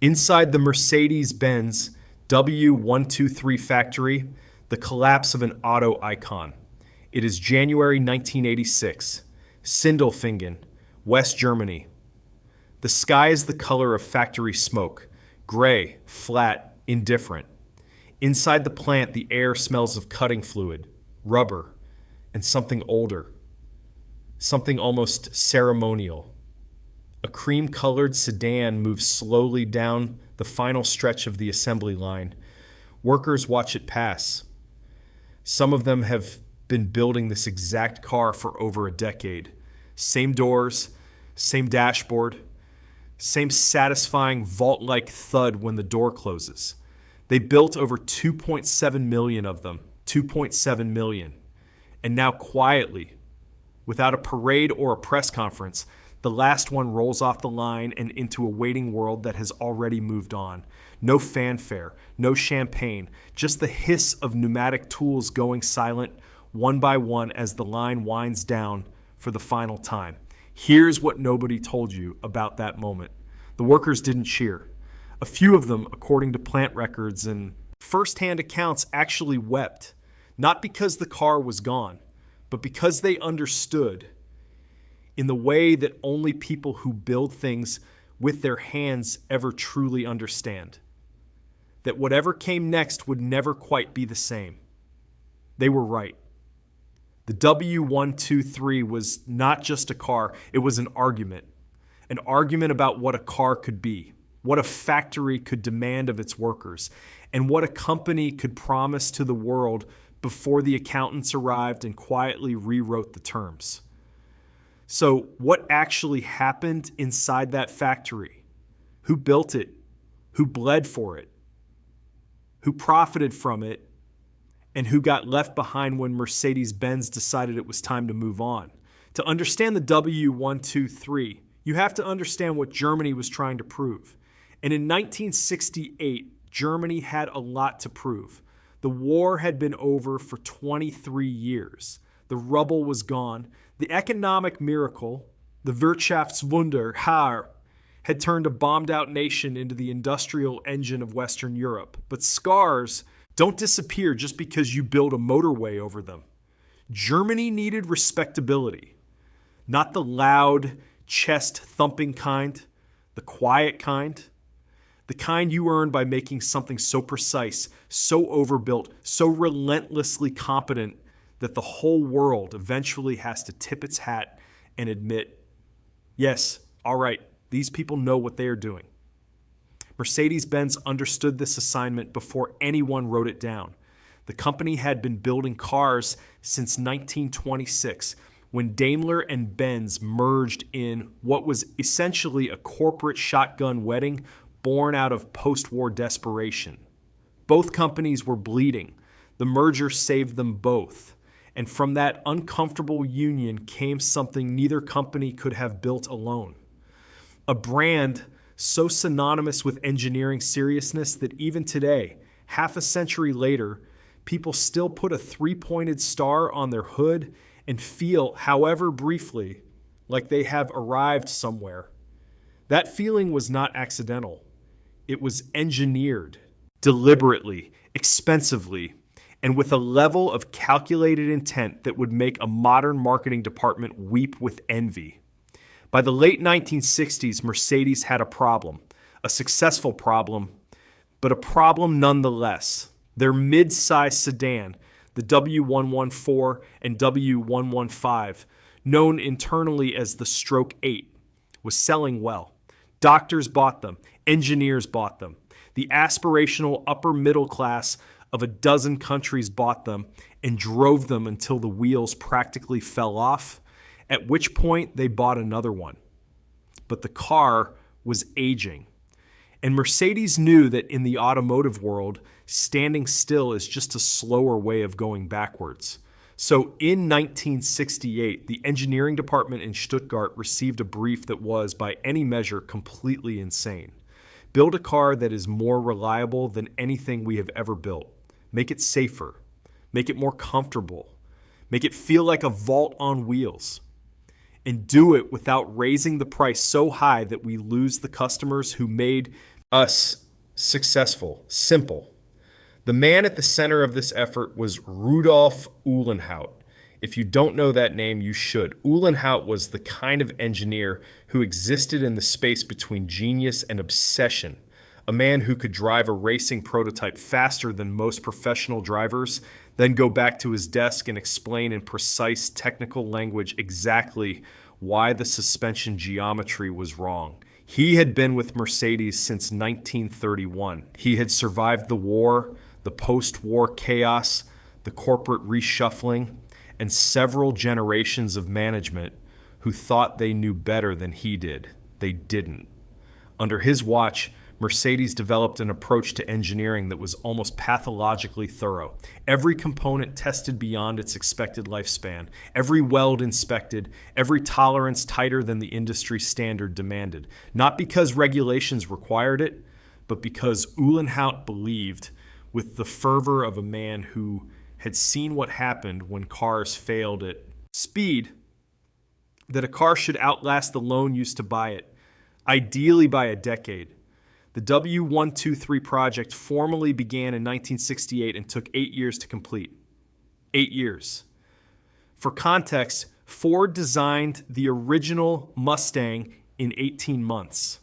Inside the Mercedes-Benz W123 factory, the collapse of an auto icon. It is January 1986, Sindelfingen, West Germany. The sky is the color of factory smoke, gray, flat, indifferent. Inside the plant, the air smells of cutting fluid, rubber, and something older, something almost ceremonial. A cream-colored sedan moves slowly down the final stretch of the assembly line. Workers watch it pass. Some of them have been building this exact car for over a decade. Same doors, same dashboard, same satisfying vault-like thud when the door closes. They built over 2.7 million of them, 2.7 million. And now quietly, without a parade or a press conference, the last one rolls off the line and into a waiting world that has already moved on. No fanfare, no champagne, just the hiss of pneumatic tools going silent one by one as the line winds down for the final time. Here's what nobody told you about that moment. The workers didn't cheer. A few of them, according to plant records and first-hand accounts, actually wept, not because the car was gone, but because they understood in the way that only people who build things with their hands ever truly understand. That whatever came next would never quite be the same. They were right. The W123 was not just a car, it was an argument about what a car could be, what a factory could demand of its workers, and what a company could promise to the world before the accountants arrived and quietly rewrote the terms. So what actually happened inside that factory? Who built it? Who bled for it? Who profited from it? And who got left behind when Mercedes-Benz decided it was time to move on? To understand the W123, you have to understand what Germany was trying to prove. And in 1968, Germany had a lot to prove. The war had been over for 23 years. The rubble was gone. The economic miracle, the Wirtschaftswunder, had turned a bombed-out nation into the industrial engine of Western Europe. But scars don't disappear just because you build a motorway over them. Germany needed respectability, not the loud, chest-thumping kind, the quiet kind, the kind you earn by making something so precise, so overbuilt, so relentlessly competent that the whole world eventually has to tip its hat and admit, yes, all right, these people know what they are doing. Mercedes-Benz understood this assignment before anyone wrote it down. The company had been building cars since 1926, when Daimler and Benz merged in what was essentially a corporate shotgun wedding born out of post-war desperation. Both companies were bleeding. The merger saved them both. And from that uncomfortable union came something neither company could have built alone. A brand so synonymous with engineering seriousness that even today, half a century later, people still put a three-pointed star on their hood and feel, however briefly, like they have arrived somewhere. That feeling was not accidental. It was engineered, deliberately, expensively, and with a level of calculated intent that would make a modern marketing department weep with envy. By the late 1960s, Mercedes had a problem, a successful problem, but a problem nonetheless. Their mid-size sedan, the W114 and W115, known internally as the Stroke 8, was selling well. Doctors bought them, engineers bought them. The aspirational upper middle class of a dozen countries bought them and drove them until the wheels practically fell off, at which point they bought another one. But the car was aging. And Mercedes knew that in the automotive world, standing still is just a slower way of going backwards. So in 1968, the engineering department in Stuttgart received a brief that was, by any measure, completely insane. Build a car that is more reliable than anything we have ever built. Make it safer. Make it more comfortable. Make it feel like a vault on wheels. And do it without raising the price so high that we lose the customers who made Us, successful, simple. The man at the center of this effort was Rudolf Uhlenhaut. If you don't know that name, you should. Uhlenhaut was the kind of engineer who existed in the space between genius and obsession. A man who could drive a racing prototype faster than most professional drivers, then go back to his desk and explain in precise technical language exactly why the suspension geometry was wrong. He had been with Mercedes since 1931. He had survived the war, the post-war chaos, the corporate reshuffling, and several generations of management who thought they knew better than he did. They didn't. Under his watch, Mercedes developed an approach to engineering that was almost pathologically thorough. Every component tested beyond its expected lifespan, every weld inspected, every tolerance tighter than the industry standard demanded. Not because regulations required it, but because Uhlenhaut believed, with the fervor of a man who had seen what happened when cars failed at speed, that a car should outlast the loan used to buy it, ideally by a decade. The W123 project formally began in 1968 and took 8 years to complete. 8 years. For context, Ford designed the original Mustang in 18 months.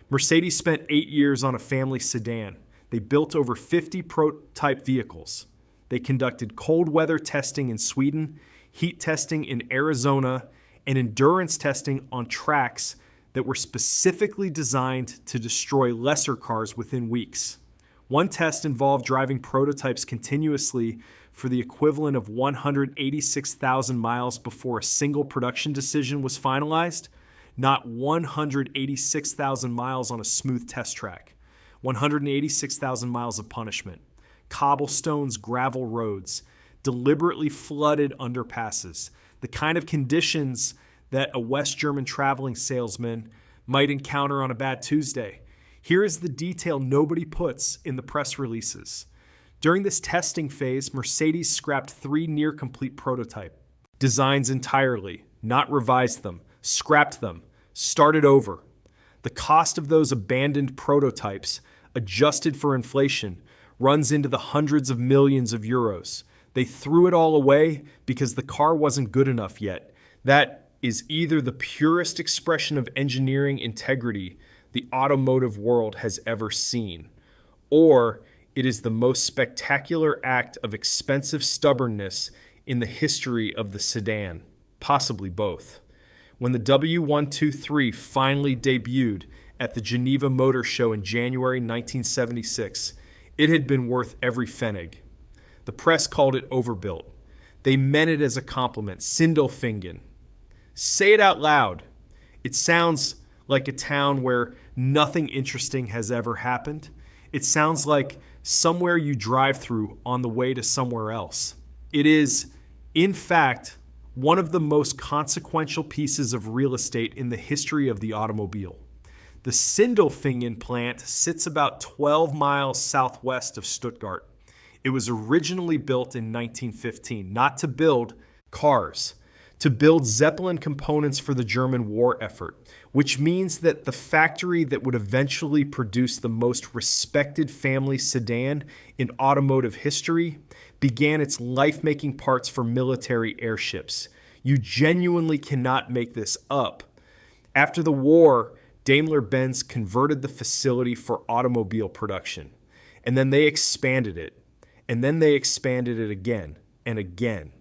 Mercedes spent 8 years on a family sedan. They built over 50 prototype vehicles. They conducted cold weather testing in Sweden, heat testing in Arizona, and endurance testing on tracks that were specifically designed to destroy lesser cars within weeks. One test involved driving prototypes continuously for the equivalent of 186,000 miles before a single production decision was finalized, not 186,000 miles on a smooth test track, 186,000 miles of punishment, cobblestones, gravel roads, deliberately flooded underpasses, the kind of conditions that a West German traveling salesman might encounter on a bad Tuesday. Here is the detail nobody puts in the press releases. During this testing phase, Mercedes scrapped 3 near-complete prototype designs entirely, not revised them, scrapped them, started over. The cost of those abandoned prototypes, adjusted for inflation, runs into the hundreds of millions of euros. They threw it all away because the car wasn't good enough yet. That is either the purest expression of engineering integrity the automotive world has ever seen, or it is the most spectacular act of expensive stubbornness in the history of the sedan, possibly both. When the W123 finally debuted at the Geneva Motor Show in January 1976, it had been worth every pfennig. The press called it overbuilt. They meant it as a compliment, Sindelfingen. Say it out loud. It sounds like a town where nothing interesting has ever happened. It sounds like somewhere you drive through on the way to somewhere else. It is, in fact, one of the most consequential pieces of real estate in the history of the automobile. The Sindelfingen plant sits about 12 miles southwest of Stuttgart. It was originally built in 1915, not to build cars, to build Zeppelin components for the German war effort, which means that the factory that would eventually produce the most respected family sedan in automotive history began its life-making parts for military airships. You genuinely cannot make this up. After the war, Daimler-Benz converted the facility for automobile production, and then they expanded it, and then they expanded it again and again.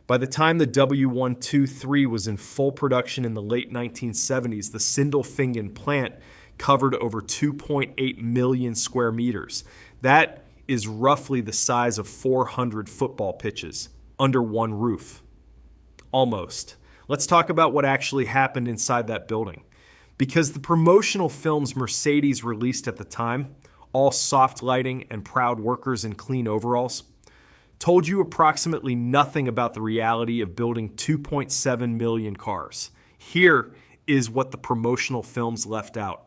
By the time the W123 was in full production in the late 1970s, the Sindelfingen plant covered over 2.8 million square meters. That is roughly the size of 400 football pitches under one roof. Almost. Let's talk about what actually happened inside that building. Because the promotional films Mercedes released at the time, all soft lighting and proud workers in clean overalls, told you approximately nothing about the reality of building 2.7 million cars. Here is what the promotional films left out.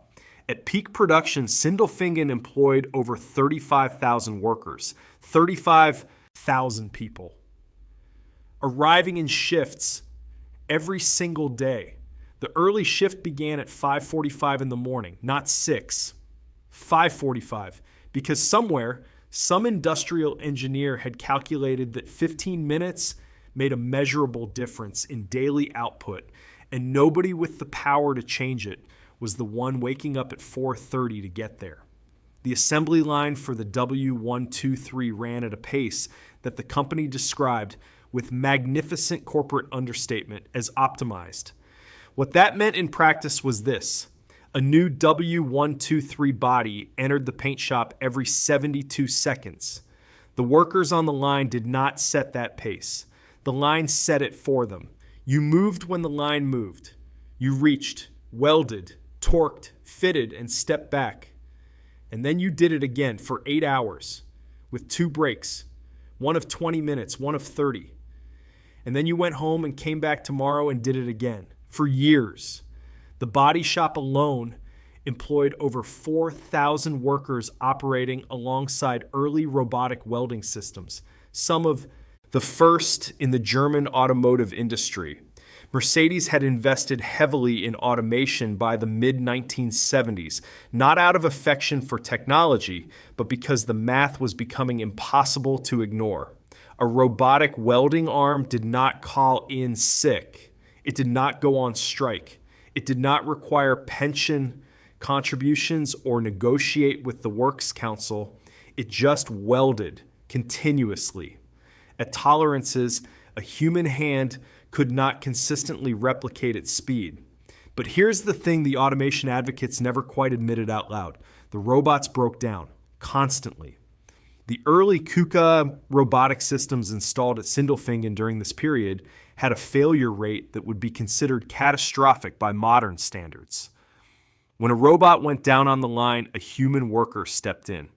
At peak production, Sindelfingen employed over 35,000 workers, 35,000 people, arriving in shifts every single day. The early shift began at 5:45 in the morning, not 6. 5:45, because somewhere, some industrial engineer had calculated that 15 minutes made a measurable difference in daily output, and nobody with the power to change it was the one waking up at 4:30 to get there. The assembly line for the W123 ran at a pace that the company described with magnificent corporate understatement as optimized. What that meant in practice was this: a new W123 body entered the paint shop every 72 seconds. The workers on the line did not set that pace. The line set it for them. You moved when the line moved. You reached, welded, torqued, fitted, and stepped back. And then you did it again for 8 hours with 2 breaks, one of 20 minutes, one of 30. And then you went home and came back tomorrow and did it again for years. The body shop alone employed over 4,000 workers operating alongside early robotic welding systems, some of the first in the German automotive industry. Mercedes had invested heavily in automation by the mid-1970s, not out of affection for technology, but because the math was becoming impossible to ignore. A robotic welding arm did not call in sick. It did not go on strike. It did not require pension contributions or negotiate with the Works Council. It just welded continuously at tolerances a human hand could not consistently replicate its speed. But here's the thing the automation advocates never quite admitted out loud. The robots broke down constantly. The early KUKA robotic systems installed at Sindelfingen during this period had a failure rate that would be considered catastrophic by modern standards. When a robot went down on the line, a human worker stepped in.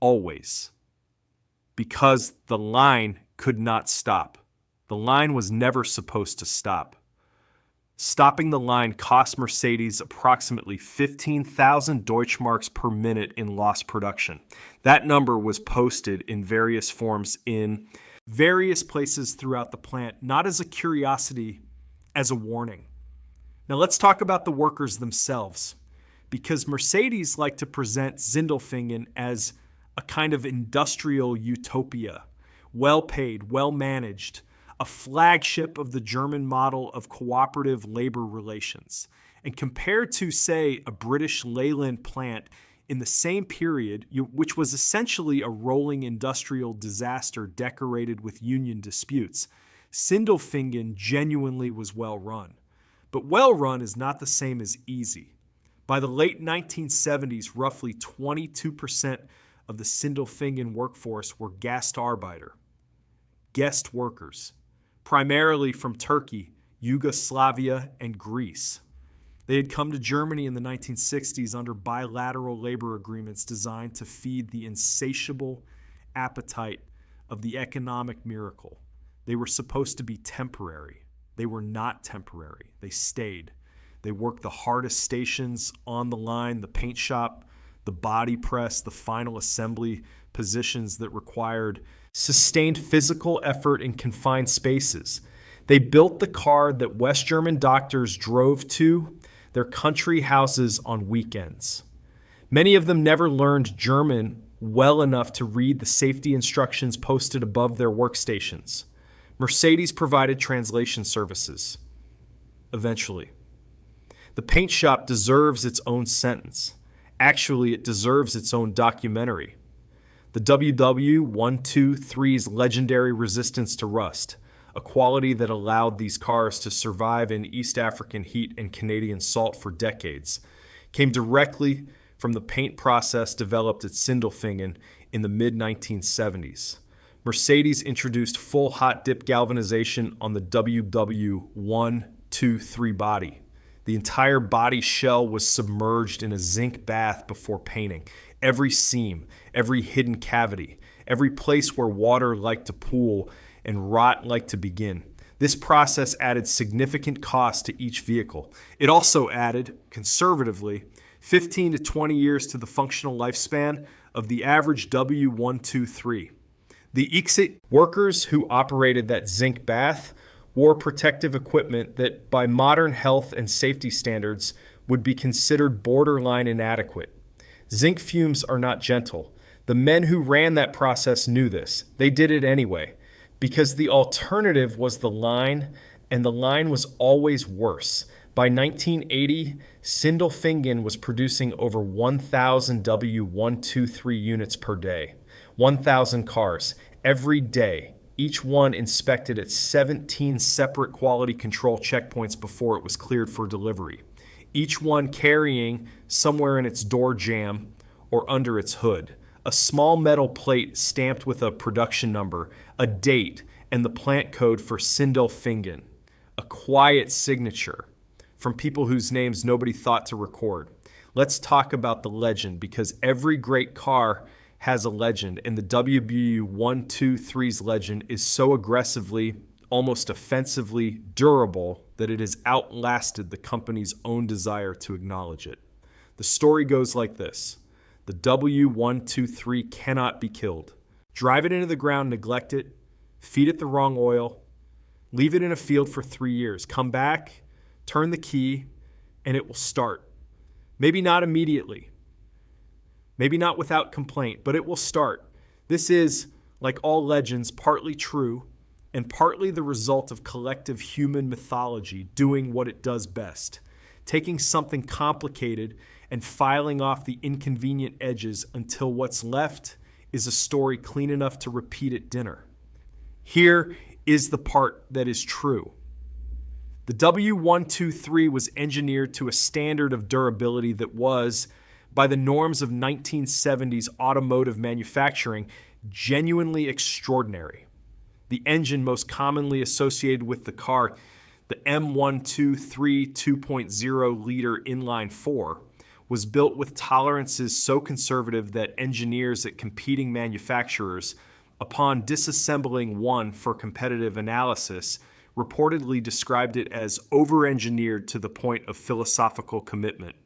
Always. Because the line could not stop. The line was never supposed to stop. Stopping the line cost Mercedes approximately 15,000 Deutschmarks per minute in lost production. That number was posted in various forms in various places throughout the plant, not as a curiosity, as a warning. Now let's talk about the workers themselves, because Mercedes liked to present Sindelfingen as a kind of industrial utopia, well-paid, well-managed, a flagship of the German model of cooperative labor relations. And compared to, say, a British Leyland plant in the same period, which was essentially a rolling industrial disaster decorated with union disputes, Sindelfingen genuinely was well run. But well run is not the same as easy. By the late 1970s, roughly 22% of the Sindelfingen workforce were Gastarbeiter, guest workers, primarily from Turkey, Yugoslavia, and Greece. They had come to Germany in the 1960s under bilateral labor agreements designed to feed the insatiable appetite of the economic miracle. They were supposed to be temporary. They were not temporary. They stayed. They worked the hardest stations on the line, the paint shop, the body press, the final assembly positions that required sustained physical effort in confined spaces. They built the car that West German doctors drove to their country houses on weekends. Many of them never learned German well enough to read the safety instructions posted above their workstations. Mercedes provided translation services. Eventually. The paint shop deserves its own sentence. Actually, it deserves its own documentary. The W123's legendary resistance to rust, a quality that allowed these cars to survive in East African heat and Canadian salt for decades, came directly from the paint process developed at Sindelfingen in the mid-1970s. Mercedes introduced full hot dip galvanization on the W123 body. The entire body shell was submerged in a zinc bath before painting. Every seam, every hidden cavity, every place where water liked to pool and rot liked to begin. This process added significant cost to each vehicle. It also added, conservatively, 15 to 20 years to the functional lifespan of the average W123. The ICSIT workers who operated that zinc bath wore protective equipment that, by modern health and safety standards, would be considered borderline inadequate. Zinc fumes are not gentle. The men who ran that process knew this. They did it anyway, because the alternative was the line, and the line was always worse. By 1980, Sindelfingen was producing over 1,000 W123 units per day, 1,000 cars, every day, each one inspected at 17 separate quality control checkpoints before it was cleared for delivery, each one carrying, somewhere in its door jamb or under its hood, a small metal plate stamped with a production number, a date, and the plant code for Sindelfingen, a quiet signature from people whose names nobody thought to record. Let's talk about the legend, because every great car has a legend, and the W123's legend is so aggressively, almost offensively durable that it has outlasted the company's own desire to acknowledge it. The story goes like this. The W123 cannot be killed. Drive it into the ground, neglect it, feed it the wrong oil, leave it in a field for 3 years, come back, turn the key, and it will start. Maybe not immediately, maybe not without complaint, but it will start. This is, like all legends, partly true and partly the result of collective human mythology doing what it does best, taking something complicated and filing off the inconvenient edges until what's left is a story clean enough to repeat at dinner. Here is the part that is true. The W123 was engineered to a standard of durability that was, by the norms of 1970s automotive manufacturing, genuinely extraordinary. The engine most commonly associated with the car, the M123 2.0-liter inline-4, was built with tolerances so conservative that engineers at competing manufacturers, upon disassembling one for competitive analysis, reportedly described it as over-engineered to the point of philosophical commitment.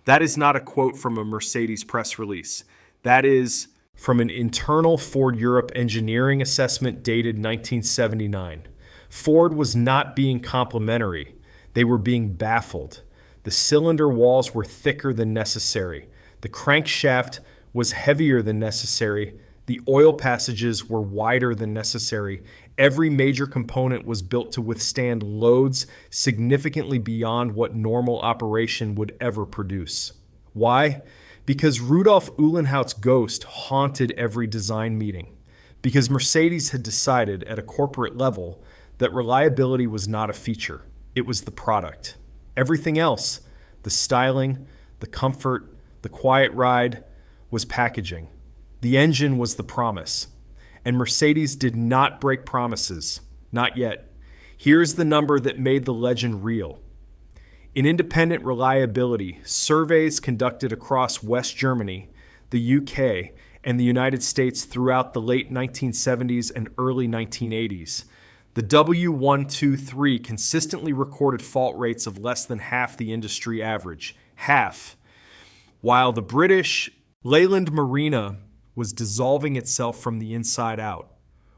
That is not a quote from a Mercedes press release. That is from an internal Ford Europe engineering assessment dated 1979. Ford was not being complimentary. They were being baffled. The cylinder walls were thicker than necessary. The crankshaft was heavier than necessary. The oil passages were wider than necessary. Every major component was built to withstand loads significantly beyond what normal operation would ever produce. Why? Because Rudolf Uhlenhaut's ghost haunted every design meeting. Because Mercedes had decided at a corporate level that reliability was not a feature. It was the product. Everything else, the styling, the comfort, the quiet ride, was packaging. The engine was the promise. And Mercedes did not break promises. Not yet. Here's the number that made the legend real. In independent reliability, surveys conducted across West Germany, the UK, and the United States throughout the late 1970s and early 1980s, the W123 consistently recorded fault rates of less than half the industry average. Half. While the British Leyland Marina was dissolving itself from the inside out.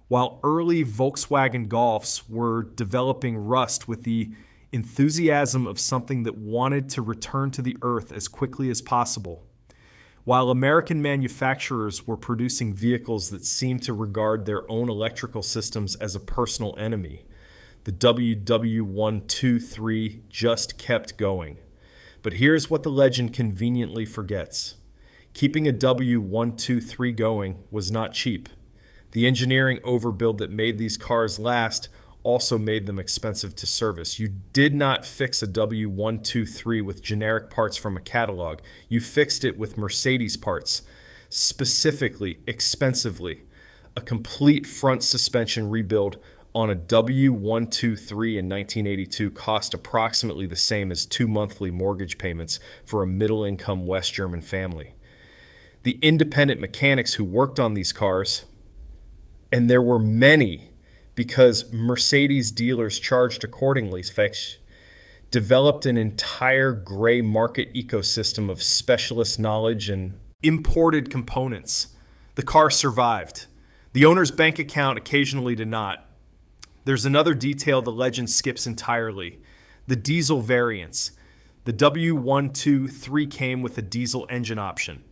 While early Volkswagen Golfs were developing rust with the enthusiasm of something that wanted to return to the earth as quickly as possible. While American manufacturers were producing vehicles that seemed to regard their own electrical systems as a personal enemy, the W123 just kept going. But here's what the legend conveniently forgets. Keeping a W123 going was not cheap. The engineering overbuild that made these cars last also made them expensive to service. You did not fix a W123 with generic parts from a catalog. You fixed it with Mercedes parts, specifically, expensively. A complete front suspension rebuild on a W123 in 1982 cost approximately the same as 2 monthly mortgage payments for a middle-income West German family. The independent mechanics who worked on these cars, and there were many because Mercedes dealers charged accordingly, developed an entire gray market ecosystem of specialist knowledge and imported components. The car survived. The owner's bank account occasionally did not. There's another detail the legend skips entirely. The diesel variants. The W123 came with a diesel engine option.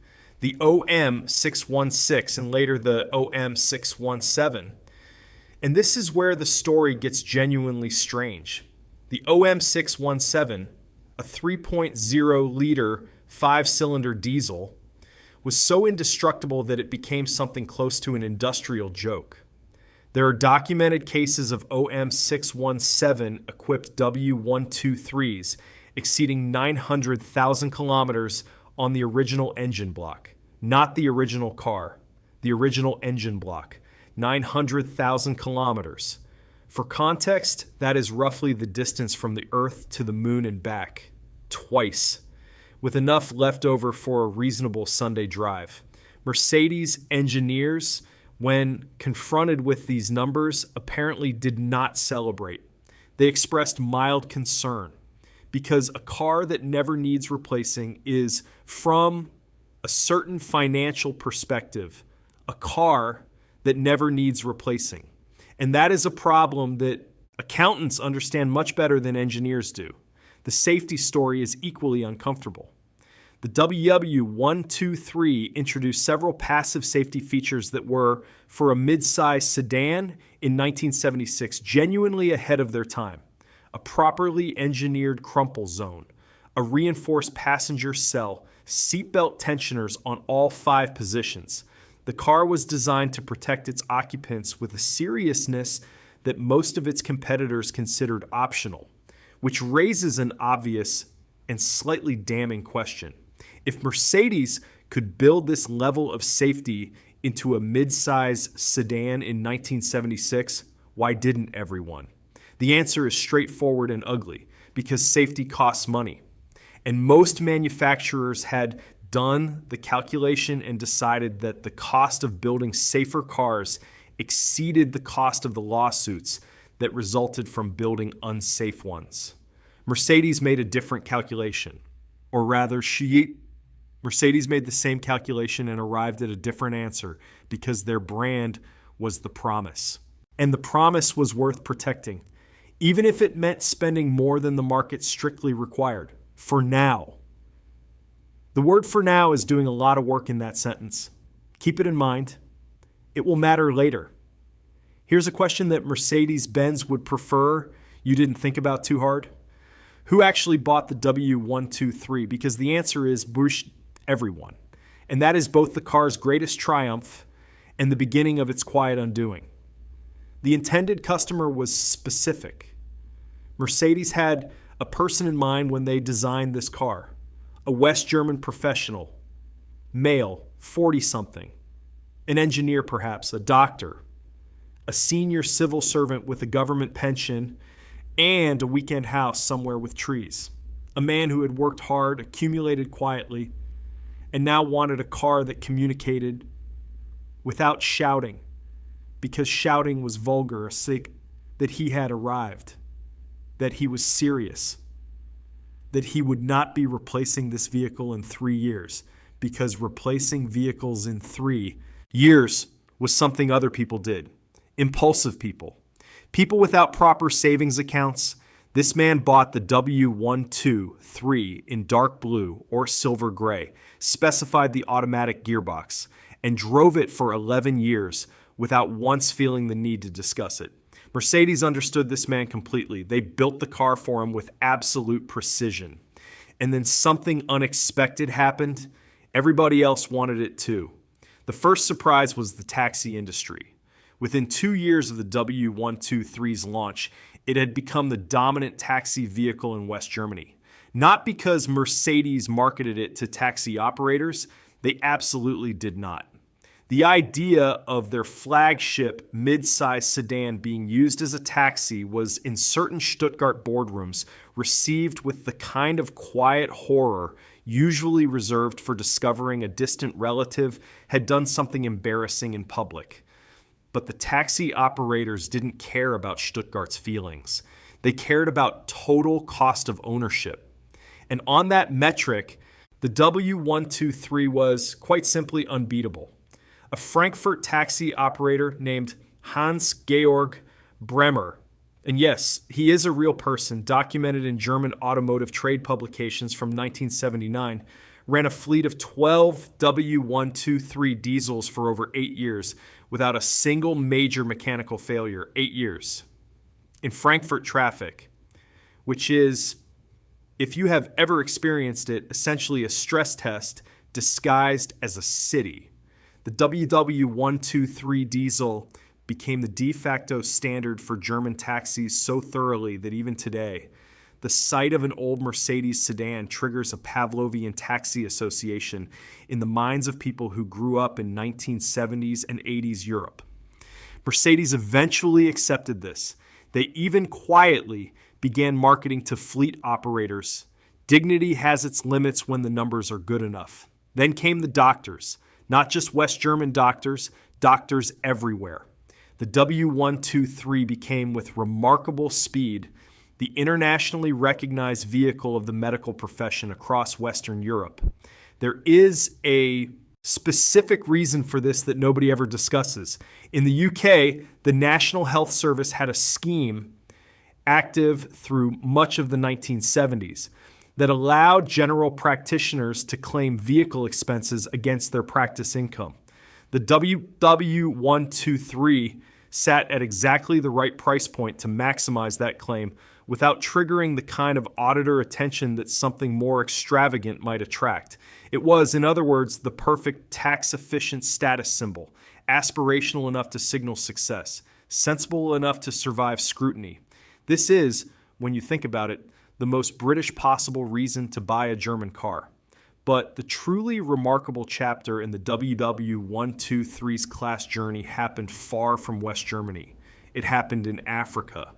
the OM616 and later the OM617. And this is where the story gets genuinely strange. The OM617, a 3.0-liter 5-cylinder diesel, was so indestructible that it became something close to an industrial joke. There are documented cases of OM617 equipped W123s exceeding 900,000 kilometers on the original engine block. Not the original car, the original engine block. 900,000 kilometers. For context, that is roughly the distance from the Earth to the Moon and back, twice, with enough left over for a reasonable Sunday drive. Mercedes engineers, when confronted with these numbers, apparently did not celebrate. They expressed mild concern because a car that never needs replacing is, from a certain financial perspective, a car that never needs replacing. And that is a problem that accountants understand much better than engineers do. The safety story is equally uncomfortable. The W123 introduced several passive safety features that were, for a mid-size sedan in 1976, genuinely ahead of their time. A properly engineered crumple zone, a reinforced passenger cell, seatbelt tensioners on all 5 positions. The car was designed to protect its occupants with a seriousness that most of its competitors considered optional, which raises an obvious and slightly damning question. If Mercedes could build this level of safety into a mid-size sedan in 1976, why didn't everyone? The answer is straightforward and ugly, because safety costs money. And most manufacturers had done the calculation and decided that the cost of building safer cars exceeded the cost of the lawsuits that resulted from building unsafe ones. Mercedes made a different calculation, or rather, Mercedes made the same calculation and arrived at a different answer because their brand was the promise. And the promise was worth protecting, even if it meant spending more than the market strictly required. For now. The word "for now" is doing a lot of work in that sentence. Keep it in mind. It will matter later. Here's a question that Mercedes-Benz would prefer you didn't think about too hard. Who actually bought the W123? Because the answer is everyone. And that is both the car's greatest triumph and the beginning of its quiet undoing. The intended customer was specific. Mercedes had a person in mind when they designed this car. A West German professional, male, 40-something, an engineer perhaps, a doctor, a senior civil servant with a government pension, and a weekend house somewhere with trees. A man who had worked hard, accumulated quietly, and now wanted a car that communicated without shouting, because shouting was vulgar, that he had arrived, that he was serious, that he would not be replacing this vehicle in 3 years, because replacing vehicles in 3 years was something other people did. Impulsive people. People without proper savings accounts. This man bought the W123 in dark blue or silver gray, specified the automatic gearbox, and drove it for 11 years without once feeling the need to discuss it. Mercedes understood this man completely. They built the car for him with absolute precision. And then something unexpected happened. Everybody else wanted it too. The first surprise was the taxi industry. Within 2 years of the W123's launch, it had become the dominant taxi vehicle in West Germany. Not because Mercedes marketed it to taxi operators, they absolutely did not. The idea of their flagship mid-size sedan being used as a taxi was, in certain Stuttgart boardrooms, received with the kind of quiet horror usually reserved for discovering a distant relative had done something embarrassing in public. But the taxi operators didn't care about Stuttgart's feelings. They cared about total cost of ownership. And on that metric, the W123 was quite simply unbeatable. A Frankfurt taxi operator named Hans-Georg Bremer, and yes, he is a real person, documented in German automotive trade publications from 1979, ran a fleet of 12 W123 diesels for over 8 years without a single major mechanical failure. 8 years. In Frankfurt traffic, which is, if you have ever experienced it, essentially a stress test disguised as a city. The WW123 diesel became the de facto standard for German taxis so thoroughly that even today, the sight of an old Mercedes sedan triggers a Pavlovian taxi association in the minds of people who grew up in 1970s and 80s Europe. Mercedes eventually accepted this. They even quietly began marketing to fleet operators. Dignity has its limits when the numbers are good enough. Then came the doctors, not just West German doctors, doctors everywhere. The W123 became, with remarkable speed, the internationally recognized vehicle of the medical profession across Western Europe. There is a specific reason for this that nobody ever discusses. In the UK, the National Health Service had a scheme active through much of the 1970s that allowed general practitioners to claim vehicle expenses against their practice income. The WW123 sat at exactly the right price point to maximize that claim without triggering the kind of auditor attention that something more extravagant might attract. It was, in other words, the perfect tax-efficient status symbol, aspirational enough to signal success, sensible enough to survive scrutiny. This is, when you think about it, the most British possible reason to buy a German car. But the truly remarkable chapter in the WW123's class journey happened far from West Germany. It happened in Africa,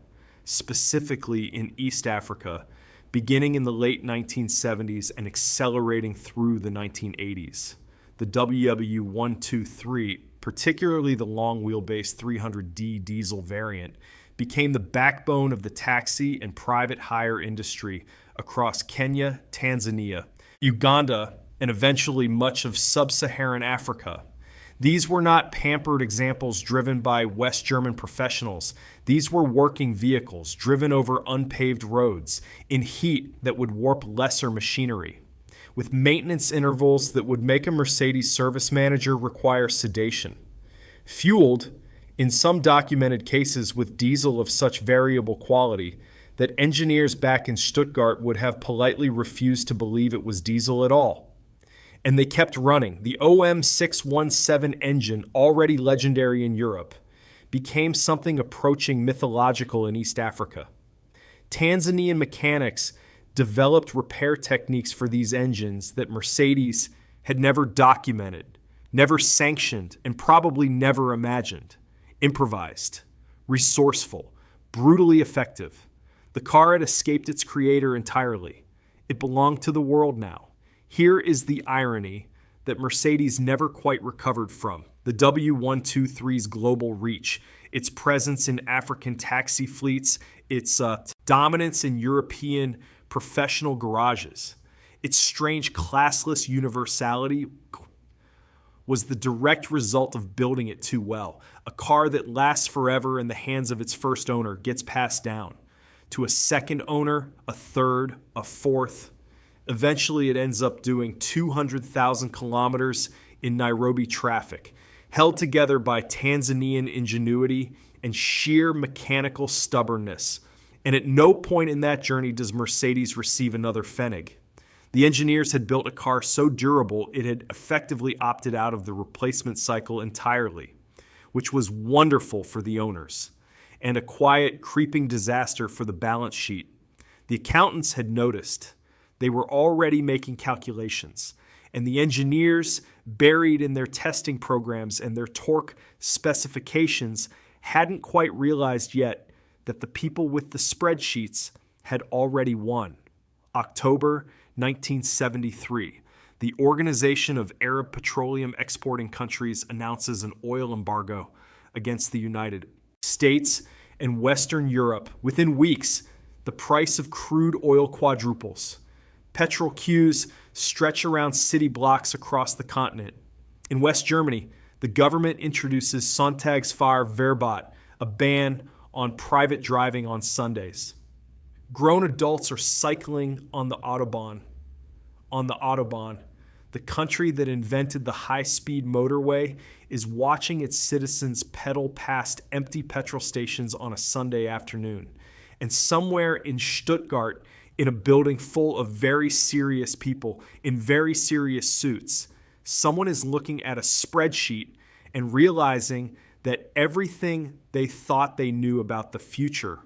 specifically in East Africa, beginning in the late 1970s and accelerating through the 1980s. The WW123, particularly the long wheelbase 300D diesel variant, became the backbone of the taxi and private hire industry across Kenya, Tanzania, Uganda, and eventually much of sub-Saharan Africa. These were not pampered examples driven by West German professionals. These were working vehicles driven over unpaved roads in heat that would warp lesser machinery, with maintenance intervals that would make a Mercedes service manager require sedation. Fueled, in some documented cases, with diesel of such variable quality that engineers back in Stuttgart would have politely refused to believe it was diesel at all. And they kept running. The OM617 engine, already legendary in Europe, became something approaching mythological in East Africa. Tanzanian mechanics developed repair techniques for these engines that Mercedes had never documented, never sanctioned, and probably never imagined. Improvised, resourceful, brutally effective. The car had escaped its creator entirely. It belonged to the world now. Here is the irony that Mercedes never quite recovered from. The W123's global reach, its presence in African taxi fleets, its dominance in European professional garages, its strange classless universality was the direct result of building it too well. A car that lasts forever in the hands of its first owner gets passed down to a second owner, a third, a fourth. Eventually, it ends up doing 200,000 kilometers in Nairobi traffic, held together by Tanzanian ingenuity and sheer mechanical stubbornness. And at no point in that journey does Mercedes receive another pfennig. The engineers had built a car so durable it had effectively opted out of the replacement cycle entirely, which was wonderful for the owners, and a quiet, creeping disaster for the balance sheet. The accountants had noticed. They were already making calculations, and the engineers, buried in their testing programs and their torque specifications, hadn't quite realized yet that the people with the spreadsheets had already won. October 1973, the Organization of Arab Petroleum Exporting Countries announces an oil embargo against the United States and Western Europe. Within weeks, the price of crude oil quadruples. Petrol queues stretch around city blocks across the continent. In West Germany, the government introduces Sonntagsfahrverbot, a ban on private driving on Sundays. Grown adults are cycling on the Autobahn, The country that invented the high-speed motorway is watching its citizens pedal past empty petrol stations on a Sunday afternoon. And somewhere in Stuttgart, in a building full of very serious people in very serious suits, someone is looking at a spreadsheet and realizing that everything they thought they knew about the future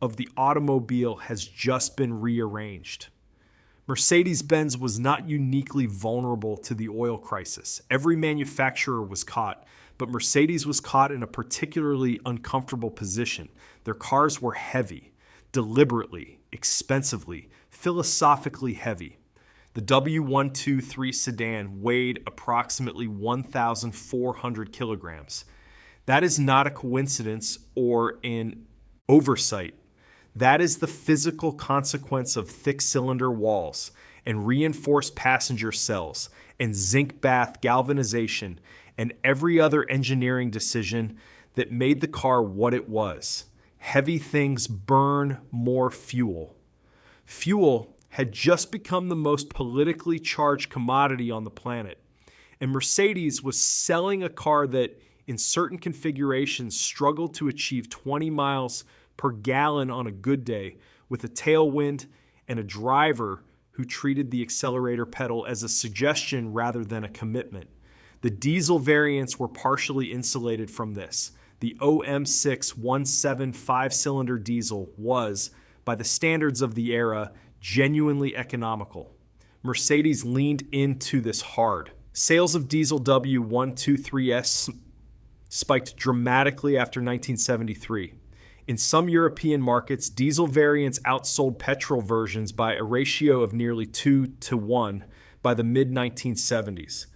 of the automobile has just been rearranged. Mercedes-Benz was not uniquely vulnerable to the oil crisis. Every manufacturer was caught, but Mercedes was caught in a particularly uncomfortable position. Their cars were heavy, deliberately, expensively, philosophically heavy. The W123 sedan weighed approximately 1,400 kilograms. That is not a coincidence or an oversight. That is the physical consequence of thick cylinder walls and reinforced passenger cells and zinc bath galvanization and every other engineering decision that made the car what it was. Heavy things burn more fuel. Fuel had just become the most politically charged commodity on the planet, and Mercedes was selling a car that, in certain configurations, struggled to achieve 20 miles per gallon on a good day with a tailwind and a driver who treated the accelerator pedal as a suggestion rather than a commitment. The diesel variants were partially insulated from this. The OM6 1.7 5-cylinder diesel was, by the standards of the era, genuinely economical. Mercedes leaned into this hard. Sales of diesel W123s spiked dramatically after 1973. In some European markets, diesel variants outsold petrol versions by a ratio of nearly 2-to-1 by the mid-1970s.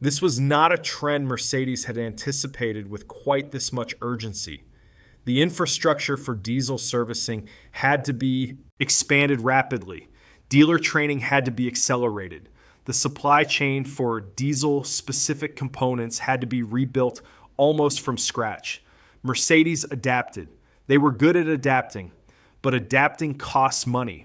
This was not a trend Mercedes had anticipated with quite this much urgency. The infrastructure for diesel servicing had to be expanded rapidly. Dealer training had to be accelerated. The supply chain for diesel-specific components had to be rebuilt almost from scratch. Mercedes adapted. They were good at adapting, but adapting costs money,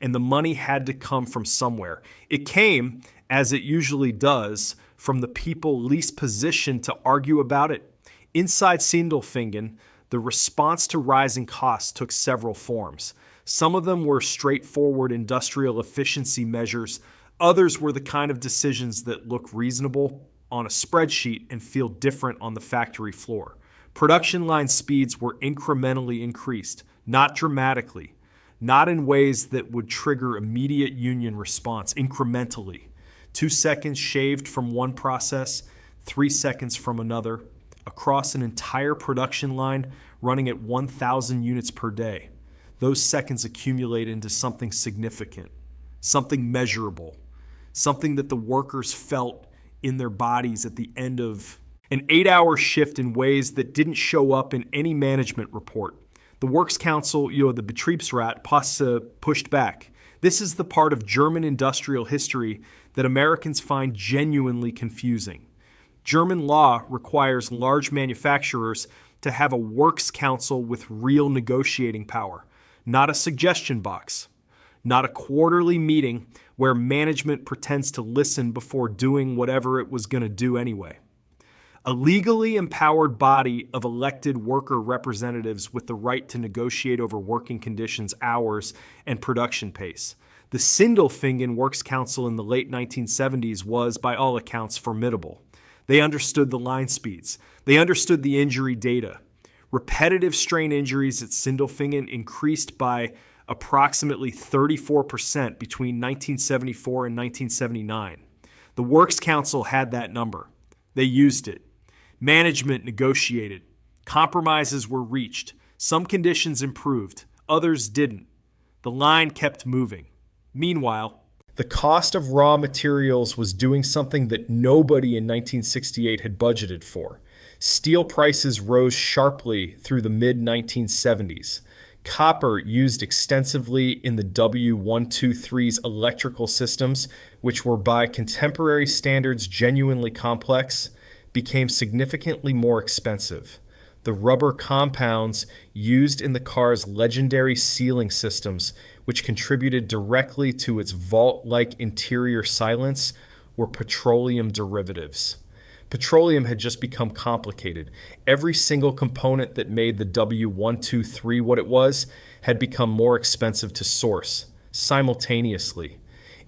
and the money had to come from somewhere. It came, as it usually does, from the people least positioned to argue about it. Inside Sindelfingen, the response to rising costs took several forms. Some of them were straightforward industrial efficiency measures. Others were the kind of decisions that look reasonable on a spreadsheet and feel different on the factory floor. Production line speeds were incrementally increased, not dramatically, not in ways that would trigger immediate union response, incrementally. 2 seconds shaved from one process, 3 seconds from another, across an entire production line running at 1,000 units per day. Those seconds accumulate into something significant, something measurable, something that the workers felt in their bodies at the end of an 8-hour shift in ways that didn't show up in any management report. The Works Council, the Betriebsrat, pushed back. This is the part of German industrial history that Americans find genuinely confusing. German law requires large manufacturers to have a Works Council with real negotiating power, not a suggestion box, not a quarterly meeting where management pretends to listen before doing whatever it was going to do anyway. A legally empowered body of elected worker representatives with the right to negotiate over working conditions, hours, and production pace. The Sindelfingen Works Council in the late 1970s was, by all accounts, formidable. They understood the line speeds. They understood the injury data. Repetitive strain injuries at Sindelfingen increased by approximately 34% between 1974 and 1979. The Works Council had that number. They used it. Management negotiated. Compromises were reached. Some conditions improved. Others didn't. The line kept moving. Meanwhile, the cost of raw materials was doing something that nobody in 1968 had budgeted for. Steel prices rose sharply through the mid-1970s. Copper used extensively in the W123's electrical systems, which were by contemporary standards genuinely complex, became significantly more expensive. The rubber compounds used in the car's legendary sealing systems, which contributed directly to its vault-like interior silence, were petroleum derivatives. Petroleum had just become complicated. Every single component that made the W123 what it was had become more expensive to source simultaneously.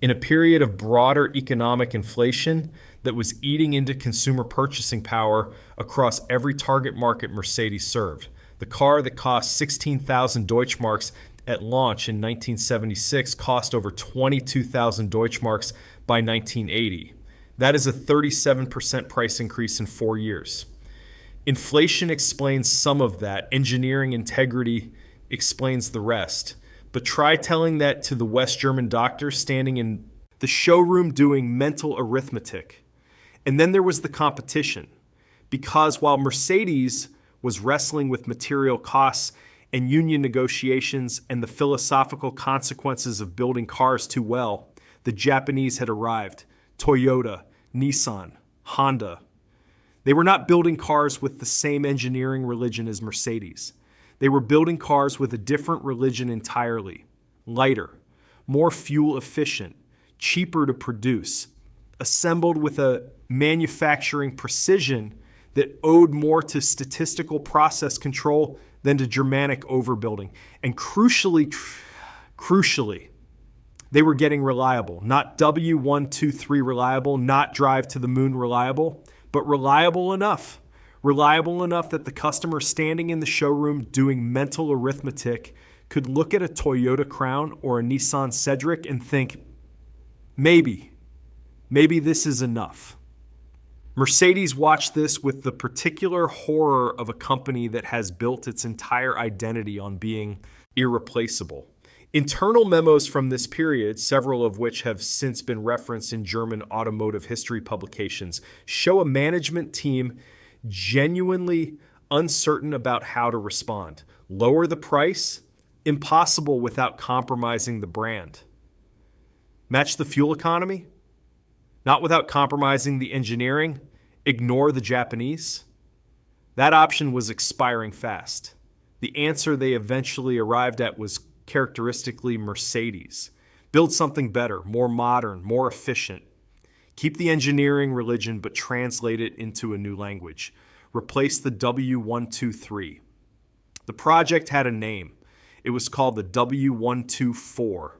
In a period of broader economic inflation that was eating into consumer purchasing power across every target market Mercedes served. The car that cost 16,000 Deutschmarks at launch in 1976 cost over 22,000 Deutschmarks by 1980. That is a 37% price increase in 4 years. Inflation explains some of that. Engineering integrity explains the rest. But try telling that to the West German doctor standing in the showroom doing mental arithmetic. And then there was the competition. Because while Mercedes was wrestling with material costs and union negotiations and the philosophical consequences of building cars too well, the Japanese had arrived. Toyota, Nissan, Honda. They were not building cars with the same engineering religion as Mercedes. They were building cars with a different religion entirely. Lighter, more fuel efficient, cheaper to produce, assembled with a manufacturing precision that owed more to statistical process control than to Germanic overbuilding. And crucially, they were getting reliable. Not W123 reliable, not drive to the moon reliable, but reliable enough. Reliable enough that the customer standing in the showroom doing mental arithmetic could look at a Toyota Crown or a Nissan Cedric and think, maybe this is enough. Mercedes watched this with the particular horror of a company that has built its entire identity on being irreplaceable. Internal memos from this period, several of which have since been referenced in German automotive history publications, show a management team genuinely uncertain about how to respond. Lower the price? Impossible without compromising the brand. Match the fuel economy? Not without compromising the engineering? Ignore the Japanese? That option was expiring fast. The answer they eventually arrived at was characteristically Mercedes. Build something better, more modern, more efficient. Keep the engineering religion, but translate it into a new language. Replace the W123. The project had a name. It was called the W124.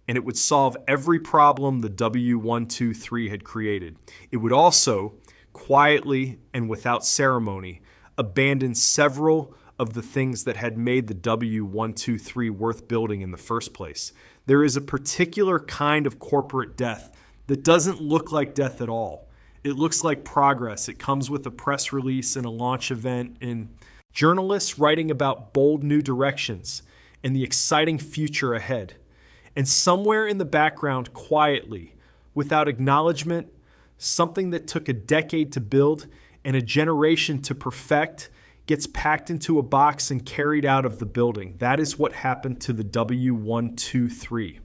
And it would solve every problem the W123 had created. It would also, quietly and without ceremony, abandon several of the things that had made the W123 worth building in the first place. There is a particular kind of corporate death that doesn't look like death at all. It looks like progress. It comes with a press release and a launch event and journalists writing about bold new directions and the exciting future ahead. And somewhere in the background, quietly, without acknowledgement, something that took a decade to build and a generation to perfect gets packed into a box and carried out of the building. That is what happened to the W123.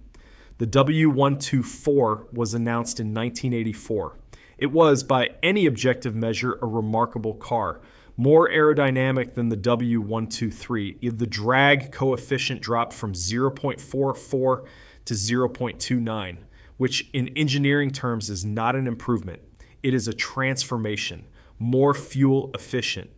The W124 was announced in 1984. It was, by any objective measure, a remarkable car. More aerodynamic than the W123. The drag coefficient dropped from 0.44 to 0.29, which in engineering terms is not an improvement. It is a transformation. More fuel efficient.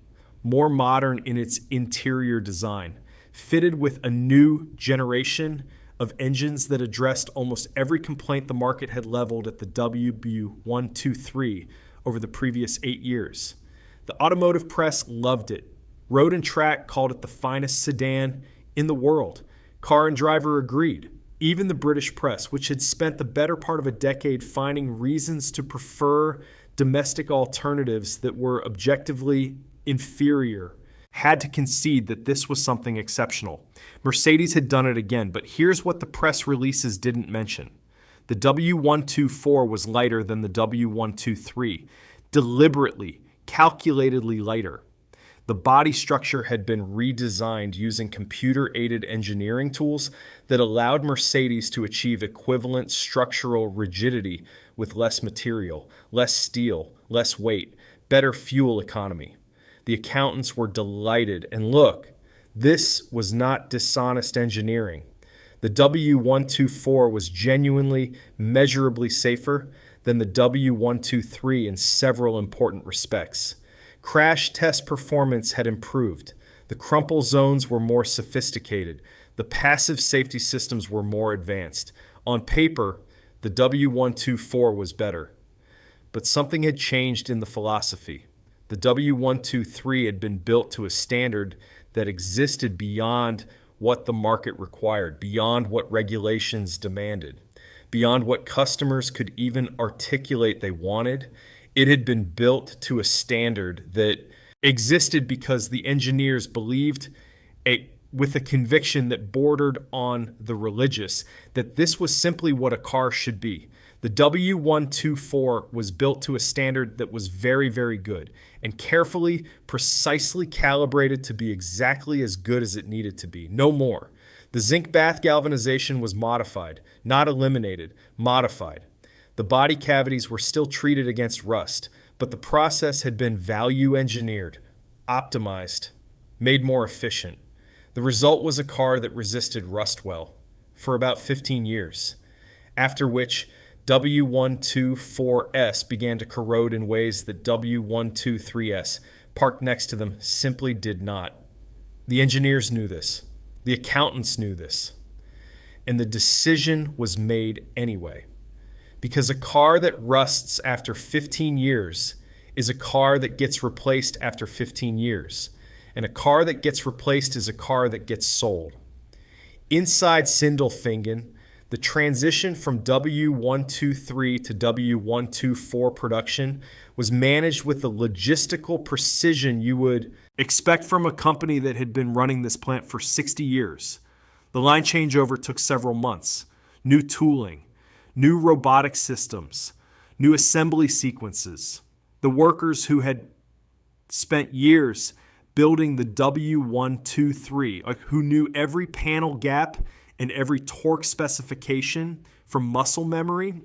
More modern in its interior design, fitted with a new generation of engines that addressed almost every complaint the market had leveled at the W123 over the previous 8 years. The automotive press loved it. Road and Track called it the finest sedan in the world. Car and Driver agreed. Even the British press, which had spent the better part of a decade finding reasons to prefer domestic alternatives that were objectively inferior, had to concede that this was something exceptional. Mercedes had done it again, but here's what the press releases didn't mention. The W124 was lighter than the W123, deliberately, calculatedly lighter. The body structure had been redesigned using computer-aided engineering tools that allowed Mercedes to achieve equivalent structural rigidity with less material, less steel, less weight, better fuel economy. The accountants were delighted, and look, this was not dishonest engineering. The W124 was genuinely, measurably safer than the W123 in several important respects. Crash test performance had improved. The crumple zones were more sophisticated. The passive safety systems were more advanced. On paper, the W124 was better. But something had changed in the philosophy. The W123 had been built to a standard that existed beyond what the market required, beyond what regulations demanded, beyond what customers could even articulate they wanted. It had been built to a standard that existed because the engineers believed with a conviction that bordered on the religious, that this was simply what a car should be. The W124 was built to a standard that was very, very good and carefully, precisely calibrated to be exactly as good as it needed to be, no more. The zinc bath galvanization was modified, not eliminated, modified. The body cavities were still treated against rust, but the process had been value engineered, optimized, made more efficient. The result was a car that resisted rust well for about 15 years, after which W124S began to corrode in ways that W123S, parked next to them, simply did not. The engineers knew this. The accountants knew this. And the decision was made anyway. Because a car that rusts after 15 years is a car that gets replaced after 15 years. And a car that gets replaced is a car that gets sold. Inside Sindelfingen, the transition from W123 to W124 production was managed with the logistical precision you would expect from a company that had been running this plant for 60 years. The line changeover took several months. New tooling, new robotic systems, new assembly sequences. The workers who had spent years building the W123, who knew every panel gap and every torque specification from muscle memory,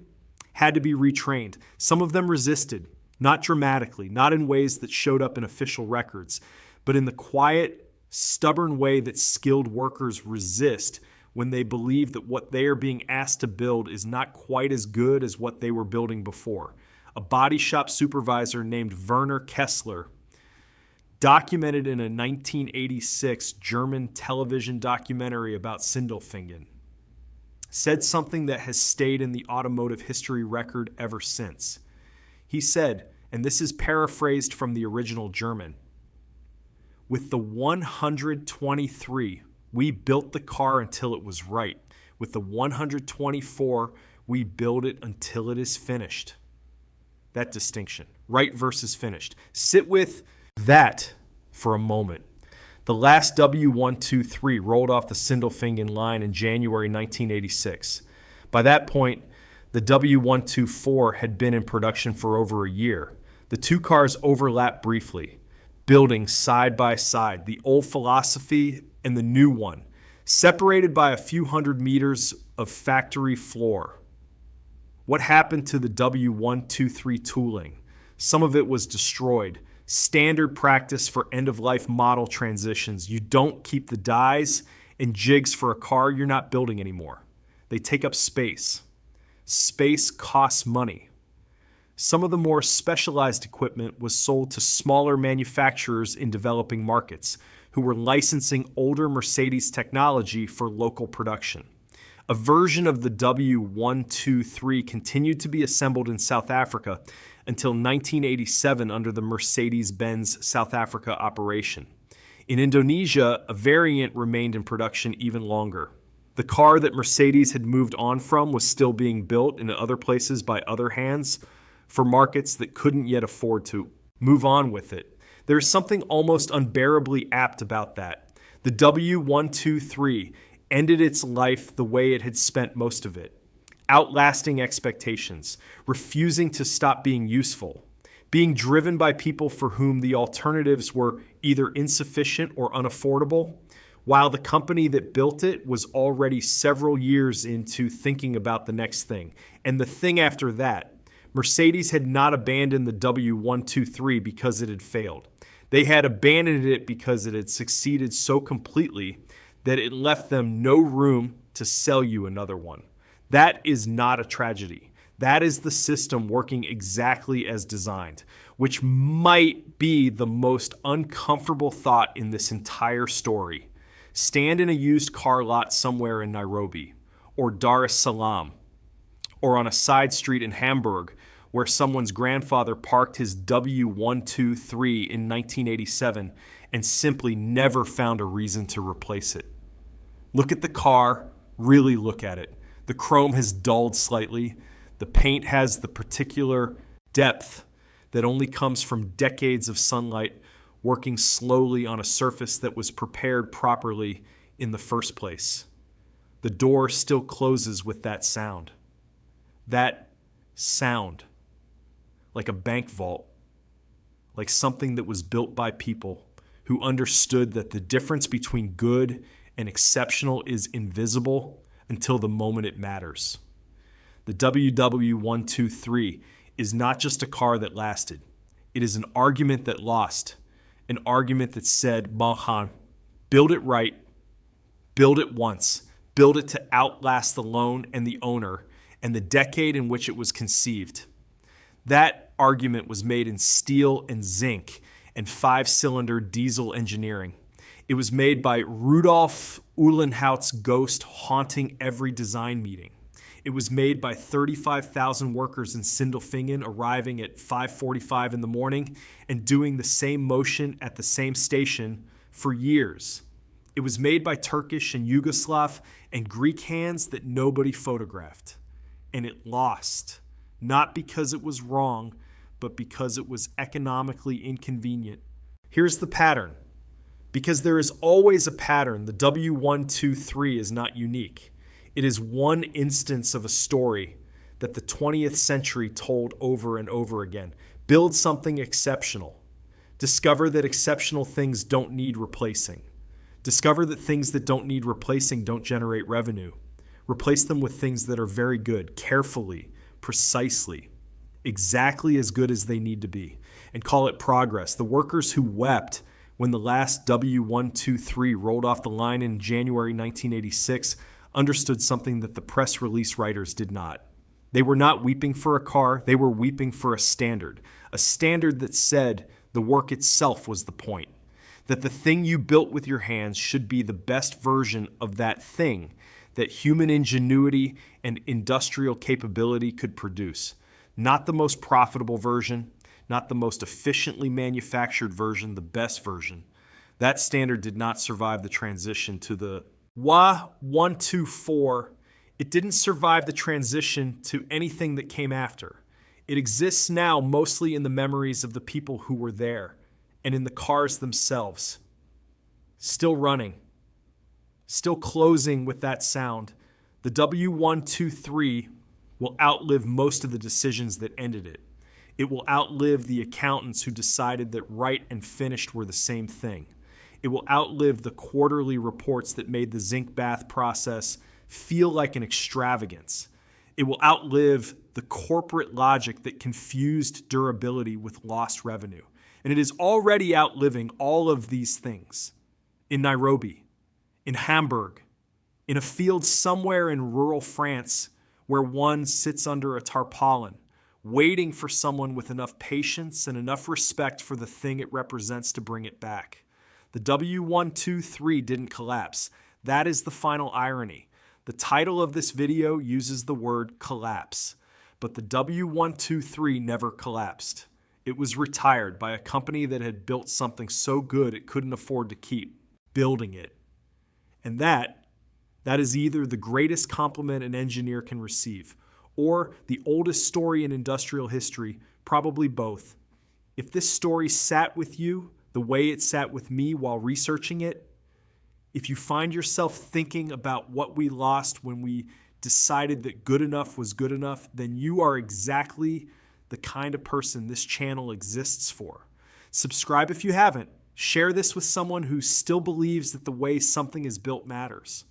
had to be retrained. Some of them resisted, not dramatically, not in ways that showed up in official records, but in the quiet, stubborn way that skilled workers resist when they believe that what they are being asked to build is not quite as good as what they were building before. A body shop supervisor named Werner Kessler documented in a 1986 German television documentary about Sindelfingen, said something that has stayed in the automotive history record ever since. He said, and this is paraphrased from the original German, "With the 123, we built the car until it was right. With the 124, we build it until it is finished." That distinction, right versus finished. Sit with that for a moment. The last W123 rolled off the Sindelfingen line in January 1986. By that point, the W124 had been in production for over a year. The two cars overlapped briefly, building side by side, the old philosophy and the new one, separated by a few hundred meters of factory floor. What happened to the W123 tooling? Some of it was destroyed. Standard practice for end-of-life model transitions. You don't keep the dies and jigs for a car you're not building anymore. They take up space. Space costs money. Some of the more specialized equipment was sold to smaller manufacturers in developing markets who were licensing older Mercedes technology for local production. A version of the W123 continued to be assembled in South Africa until 1987 under the Mercedes-Benz South Africa operation. In Indonesia, a variant remained in production even longer. The car that Mercedes had moved on from was still being built in other places by other hands for markets that couldn't yet afford to move on with it. There is something almost unbearably apt about that. The W123 ended its life the way it had spent most of it, outlasting expectations, refusing to stop being useful, being driven by people for whom the alternatives were either insufficient or unaffordable, while the company that built it was already several years into thinking about the next thing. And the thing after that, Mercedes had not abandoned the W123 because it had failed. They had abandoned it because it had succeeded so completely that it left them no room to sell you another one. That is not a tragedy. That is the system working exactly as designed, which might be the most uncomfortable thought in this entire story. Stand in a used car lot somewhere in Nairobi, or Dar es Salaam, or on a side street in Hamburg where someone's grandfather parked his W123 in 1987 and simply never found a reason to replace it. Look at the car, really look at it. The chrome has dulled slightly. The paint has the particular depth that only comes from decades of sunlight working slowly on a surface that was prepared properly in the first place. The door still closes with that sound. That sound, like a bank vault, like something that was built by people who understood that the difference between good and exceptional is invisible until the moment it matters. The W123 is not just a car that lasted. It is an argument that lost, an argument that said, Mahan, build it right, build it once, build it to outlast the loan and the owner and the decade in which it was conceived. That argument was made in steel and zinc and 5-cylinder diesel engineering. It was made by Rudolf Uhlenhaut's ghost haunting every design meeting. It was made by 35,000 workers in Sindelfingen arriving at 5:45 in the morning and doing the same motion at the same station for years. It was made by Turkish and Yugoslav and Greek hands that nobody photographed. And it lost, not because it was wrong, but because it was economically inconvenient. Here's the pattern. Because there is always a pattern, the W123 is not unique. It is one instance of a story that the 20th century told over and over again. Build something exceptional. Discover that exceptional things don't need replacing. Discover that things that don't need replacing don't generate revenue. Replace them with things that are very good, carefully, precisely, exactly as good as they need to be, and call it progress. The workers who wept when the last W123 rolled off the line in January 1986 understood something that the press release writers did not. They were not weeping for a car, they were weeping for a standard that said the work itself was the point, that the thing you built with your hands should be the best version of that thing that human ingenuity and industrial capability could produce. Not the most profitable version, not the most efficiently manufactured version, the best version. That standard did not survive the transition to the W124. It didn't survive the transition to anything that came after. It exists now mostly in the memories of the people who were there and in the cars themselves. Still running, still closing with that sound. The W123 will outlive most of the decisions that ended it. It will outlive the accountants who decided that right and finished were the same thing. It will outlive the quarterly reports that made the zinc bath process feel like an extravagance. It will outlive the corporate logic that confused durability with lost revenue. And it is already outliving all of these things in Nairobi, in Hamburg, in a field somewhere in rural France where one sits under a tarpaulin, waiting for someone with enough patience and enough respect for the thing it represents to bring it back. The W123 didn't collapse. That is the final irony. The title of this video uses the word collapse, but the W123 never collapsed. It was retired by a company that had built something so good it couldn't afford to keep building it. And that is either the greatest compliment an engineer can receive, or the oldest story in industrial history, probably both. If this story sat with you the way it sat with me while researching it, if you find yourself thinking about what we lost when we decided that good enough was good enough, then you are exactly the kind of person this channel exists for. Subscribe if you haven't. Share this with someone who still believes that the way something is built matters.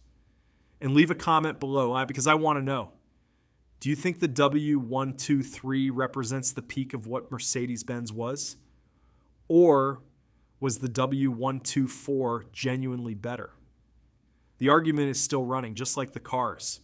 And leave a comment below because I want to know. Do you think the W123 represents the peak of what Mercedes-Benz was? Or was the W124 genuinely better? The argument is still running, just like the cars.